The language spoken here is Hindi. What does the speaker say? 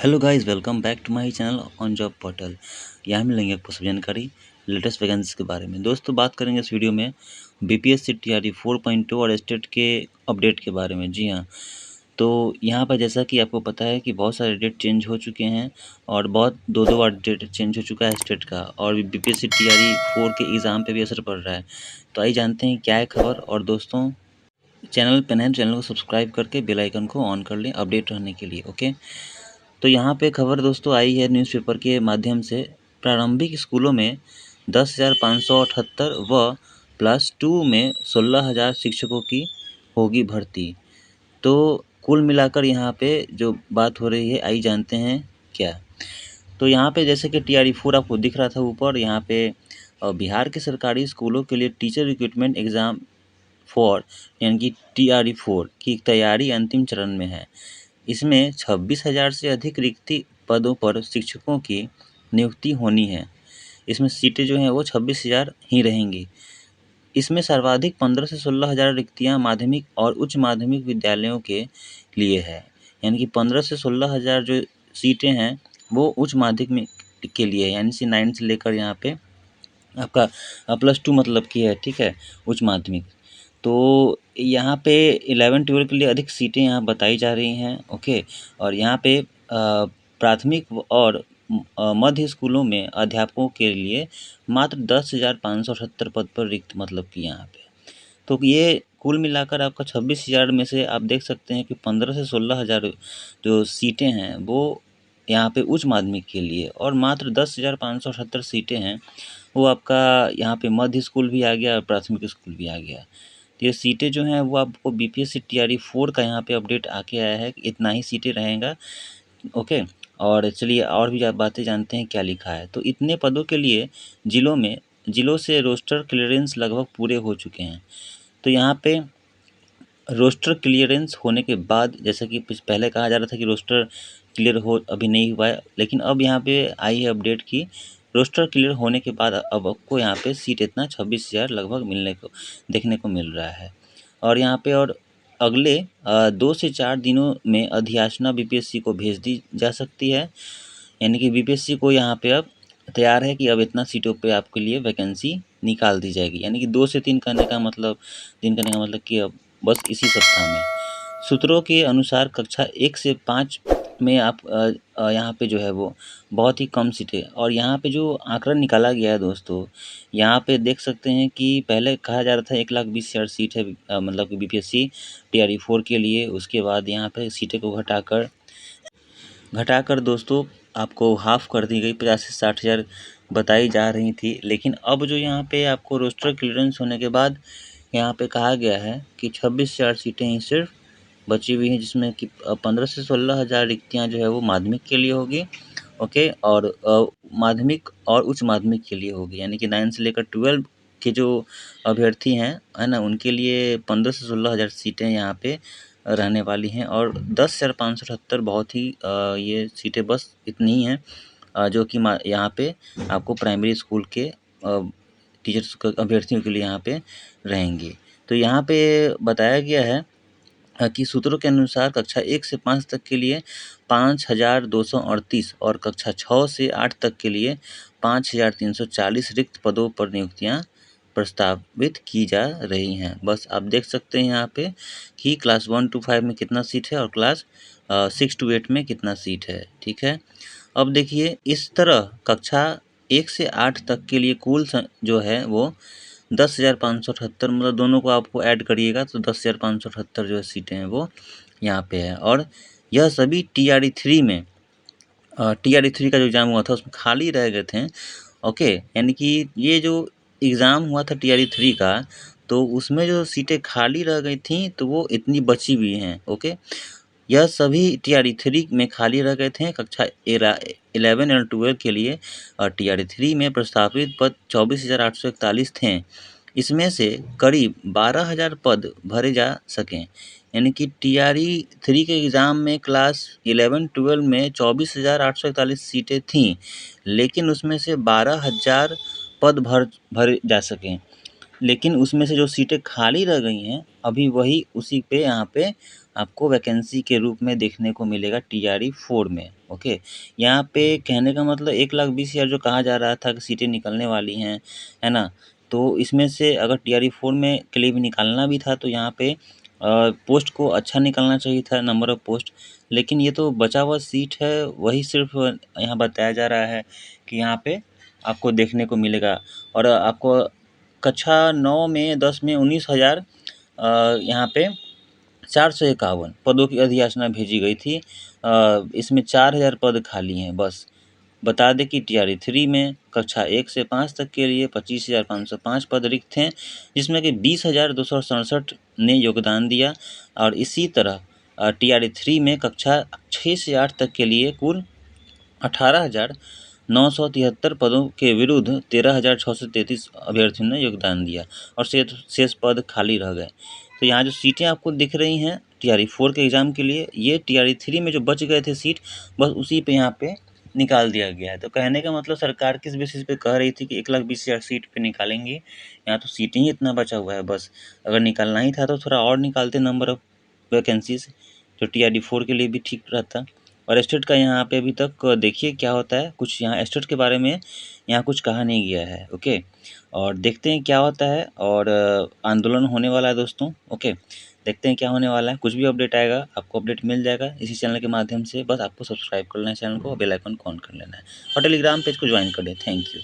Hello guys, welcome back to my channel on job portal. यहाँ मिलेंगे आपको सब जानकारी लेटेस्ट वैकेंसी के बारे में। दोस्तों, बात करेंगे इस वीडियो में बीपीएससी टीआरई 4.2 और स्टेट के अपडेट के बारे में। जी हाँ, तो यहाँ पर जैसा कि आपको पता है कि बहुत सारे डेट चेंज हो चुके हैं और बहुत दो बार डेट चेंज हो चुका है स्टेट का, और बीपीएससी टीआरई 4 के एग्ज़ाम पे भी असर पड़ रहा है। तो आइए जानते हैं क्या है खबर। और दोस्तों, चैनल पे नए, चैनल को सब्सक्राइब करके बेल आइकन को ऑन कर लें अपडेट रहने के लिए। ओके, तो यहाँ पे खबर दोस्तों आई है न्यूज़पेपर के माध्यम से। प्रारंभिक स्कूलों में 10,578 व +2 में 16,000 शिक्षकों की होगी भर्ती। तो कुल मिलाकर यहाँ पे जो बात हो रही है, आइए जानते हैं क्या। तो यहाँ पे जैसे कि टीआरई 4 आपको दिख रहा था ऊपर, यहाँ पे बिहार के सरकारी स्कूलों के लिए टीचर रिक्रूटमेंट एग्ज़ाम 4 यानी कि टीआरई 4 की तैयारी अंतिम चरण में है। इसमें 26,000 से अधिक रिक्ति पदों पर शिक्षकों की नियुक्ति होनी है। इसमें सीटें जो हैं वो 26,000 ही रहेंगी। इसमें सर्वाधिक 15 से 16,000 रिक्तियाँ माध्यमिक और उच्च माध्यमिक विद्यालयों के लिए है। यानी कि 15 से 16,000 जो सीटें हैं वो उच्च माध्यमिक के लिए है, यानी कि 9 से लेकर यहाँ पे आपका +2 मतलब की है, ठीक है, उच्च माध्यमिक। तो यहाँ पे 11-12 के लिए अधिक सीटें यहाँ बताई जा रही हैं। ओके, और यहाँ पे प्राथमिक और मध्य स्कूलों में अध्यापकों के लिए मात्र 10,578 पद पर रिक्त मतलब कि यहाँ पे। तो ये कुल मिलाकर आपका 26,000 में से आप देख सकते हैं कि 15 से 16,000 जो सीटें हैं वो यहाँ पे उच्च माध्यमिक के लिए, और मात्र 10,578 सीटें हैं वो आपका यहाँ पे मध्य स्कूल भी आ गया और प्राथमिक स्कूल भी आ गया। तो ये सीटें जो हैं वो आपको बीपीएससी टीआरई 4 का यहाँ पे अपडेट आके आया है कि इतना ही सीटें रहेगा। ओके, और चलिए और भी बातें जानते हैं क्या लिखा है। तो इतने पदों के लिए जिलों से रोस्टर क्लियरेंस लगभग पूरे हो चुके हैं। तो यहाँ पे रोस्टर क्लियरेंस होने के बाद, जैसा कि पहले कहा जा रहा था कि रोस्टर क्लियर हो अभी नहीं हुआ है, लेकिन अब यहाँ पे आई है अपडेट की रोस्टर क्लियर होने के बाद अब आपको यहाँ पे सीट इतना 26,000 लगभग देखने को मिल रहा है। और यहाँ पे और अगले 2 से 4 दिनों में अधियाचना बीपीएससी को भेज दी जा सकती है। यानी कि बीपीएससी को यहाँ पे अब तैयार है कि अब इतना सीटों पे आपके लिए वैकेंसी निकाल दी जाएगी। यानी कि 2 से 3 करने का मतलब कि अब बस इसी सप्ताह में। सूत्रों के अनुसार कक्षा 1 से 5 में आप यहाँ पे जो है वो बहुत ही कम सीटें, और यहाँ पे जो आंकड़ा निकाला गया है दोस्तों, यहाँ पे देख सकते हैं कि पहले कहा जा रहा था 1,20,000 सीट है, मतलब कि बीपीएससी टीआरई 4 के लिए। उसके बाद यहाँ पे सीटें को घटाकर दोस्तों आपको हाफ़ कर दी गई, 50 से 60,000 बताई जा रही थी। लेकिन अब जो यहाँ पे आपको रोस्टर क्लियरेंस होने के बाद यहाँ पे कहा गया है कि 26,000 सीटें ही सिर्फ बची हुई हैं, जिसमें कि 15 से 16,000 रिक्तियाँ जो है वो माध्यमिक के लिए होगी। ओके, और माध्यमिक और उच्च माध्यमिक के लिए होगी, यानी कि 9 से लेकर 12 के जो अभ्यर्थी हैं, है ना, उनके लिए 15 से 16,000 सीटें यहाँ पे रहने वाली हैं। और 10,578 बहुत ही ये सीटें बस इतनी ही हैं, जो कि यहाँ पे आपको प्राइमरी स्कूल के टीचर्स अभ्यर्थियों के लिए यहाँ पे रहेंगी। तो यहाँ पे बताया गया है कि सूत्रों के अनुसार कक्षा 1 से 5 तक के लिए 5,238 और कक्षा 6 से 8 तक के लिए 5,340 रिक्त पदों पर नियुक्तियां प्रस्तावित की जा रही हैं। बस आप देख सकते हैं यहाँ पे कि क्लास 1 to 5 में कितना सीट है और क्लास 6 to 8 में कितना सीट है, ठीक है। अब देखिए, इस तरह कक्षा 1 से 8 तक के लिए कुल जो है वो 10,578, मतलब दोनों को आपको ऐड करिएगा तो 10,578 जो सीटें हैं वो यहाँ पे है। और यह सभी टीआरई 3 में टीआरई 3 का जो एग्ज़ाम हुआ था उसमें खाली रह गए थे। ओके, यानी कि ये जो एग्ज़ाम हुआ था टीआरई 3 का, तो उसमें जो सीटें खाली रह गई थी तो वो इतनी बची हुई हैं। ओके, यह सभी टीआरई 3 में खाली रह गए थे कक्षा 11 और 12 के लिए, और टीआरई 3 में प्रस्तावित पद 24,841 थे। इसमें से करीब 12,000 पद भरे जा सकें। यानी कि टीआरई 3 के एग्ज़ाम में क्लास 11-12 में 24,841 सीटें थीं, लेकिन उसमें से 12,000 पद भरे जा सकें। लेकिन उसमें से जो सीटें खाली रह गई हैं, अभी वही उसी पे यहाँ पे आपको वैकेंसी के रूप में देखने को मिलेगा टीआरई 4 में। ओके, यहाँ पे कहने का मतलब 1,20,000 जो कहा जा रहा था कि सीटें निकलने वाली हैं, है ना? तो इसमें से अगर टीआरई 4 में के लिए भी निकालना भी था तो यहाँ पे पोस्ट को अच्छा निकालना चाहिए था, नंबर ऑफ़ पोस्ट। लेकिन ये तो बचा हुआ सीट है, वही सिर्फ़ यहाँ बताया जा रहा है कि यहाँ पे आपको देखने को मिलेगा। और आपको कक्षा 9 में 10 में 19,000 यहाँ पे 451 पदों की अधियाचना भेजी गई थी। इसमें 4,000 पद खाली हैं बस। बता दें कि टीआरई 3 में कक्षा 1 से 5 तक के लिए 25,505 पद रिक्त हैं, जिसमें कि 20,267 ने योगदान दिया। और इसी तरह टीआरई 3 में कक्षा 6 से 8 तक के लिए कुल 18,973 पदों के विरुद्ध 13,633 अभ्यर्थियों ने योगदान दिया और शेष पद खाली रह गए। तो यहाँ जो सीटें आपको दिख रही हैं टीआरई 4 के एग्ज़ाम के लिए, ये टीआरई 3 में जो बच गए थे सीट, बस उसी पे यहाँ पे निकाल दिया गया है। तो कहने का मतलब सरकार किस बेसिस पे कह रही थी कि 1,20,000 सीट पे निकालेंगे, यहाँ तो सीटें ही इतना बचा हुआ है बस। अगर निकालना ही था तो थोड़ा और निकालते नंबर ऑफ़ वैकेंसीज़, जो टीआरई 4 के लिए भी ठीक रहता। और एस्टेट का यहाँ पे अभी तक देखिए क्या होता है, कुछ यहाँ एस्टेट के बारे में यहाँ कुछ कहा नहीं गया है। ओके, और देखते हैं क्या होता है। और आंदोलन होने वाला है दोस्तों। ओके, देखते हैं क्या होने वाला है। कुछ भी अपडेट आएगा आपको अपडेट मिल जाएगा इसी चैनल के माध्यम से। बस आपको सब्सक्राइब कर लेना है चैनल को, बेल आइकन को ऑन कर लेना है और टेलीग्राम पेज को ज्वाइन कर लें। Thank you.